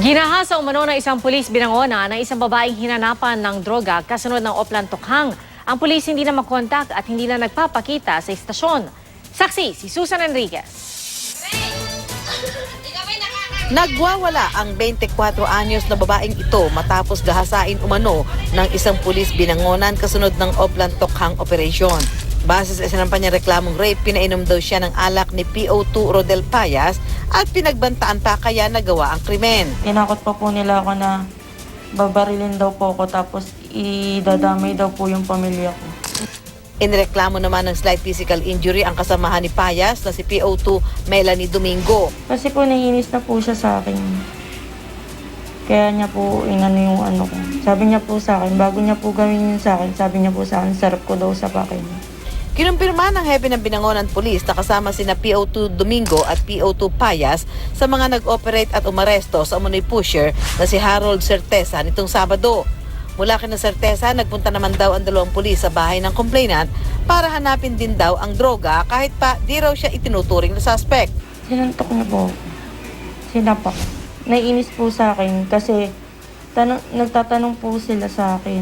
Ginahasa umano ng isang pulis binangona ng isang babaeng hinanapan ng droga kasunod ng Oplan Tokhang. Ang pulis hindi na makontak at hindi na nagpapakita sa istasyon. Saksi si Susan Enriquez. Nagwawala ang 24 anyos na babaeng ito matapos gahasain umano ng isang pulis binangonan kasunod ng Oplan Tokhang operation. Base sa isinampan niyang reklamong rape, pinainom daw siya ng alak ni PO2 Rodel Payas at pinagbantaan pa kaya nagawa ang krimen. Tinakot pa po nila ako na babarilin daw po ako tapos idadamay daw po yung pamilya ko. Inireklamo naman ng slight physical injury ang kasamahan ni Payas na si PO2 Melanie Domingo. Kasi po naiinis na po siya sa akin. Kaya niya po inano yung ano ko. Sabi niya po sa akin, bago niya po gawin yun sa akin, sabi niya po sa akin, sarap ko daw sa pakin. Kinumpirma ng hepe ng binangonan pulis na kasama sina PO2 Domingo at PO2 Payas sa mga nag-operate at umaresto sa umunoy pusher na si Harold Certeza nitong Sabado. Mula kina Certeza, nagpunta naman daw ang dalawang pulis sa bahay ng complainant para hanapin din daw ang droga kahit pa di raw siya itinuturing na suspect. Sinuntok niya po ako. Sinapak. Naiinis po sa akin kasi nagtatanong po sila sa akin.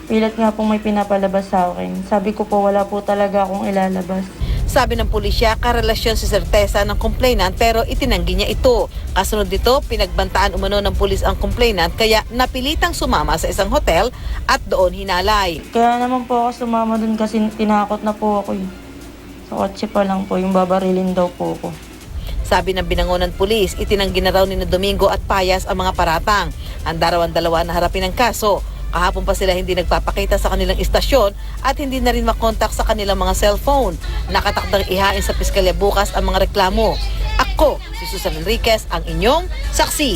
Pilit nga pong may pinapalabas sa akin. Sabi ko po wala po talaga akong ilalabas. Sabi ng pulisya, karelasyon si Certeza ng complainant pero itinanggi niya ito. Kasunod dito, pinagbantaan umano ng pulis ang complainant kaya napilitang sumama sa isang hotel at doon hinalay. Kaya naman po ako sumama dun kasi tinakot na po ako. Sa kotse pa lang po, yung babarilin daw po ako. Sabi ng binangonan pulis, itinanggi na raw ni Domingo at Payas ang mga paratang. Handa raw ang dalawa na harapin ang kaso. Kahapon pa sila hindi nagpapakita sa kanilang istasyon at hindi na rin makontak sa kanilang mga cellphone. Nakatakdang ihain sa piskalya bukas ang mga reklamo. Ako, si Susan Enriquez, ang inyong saksi.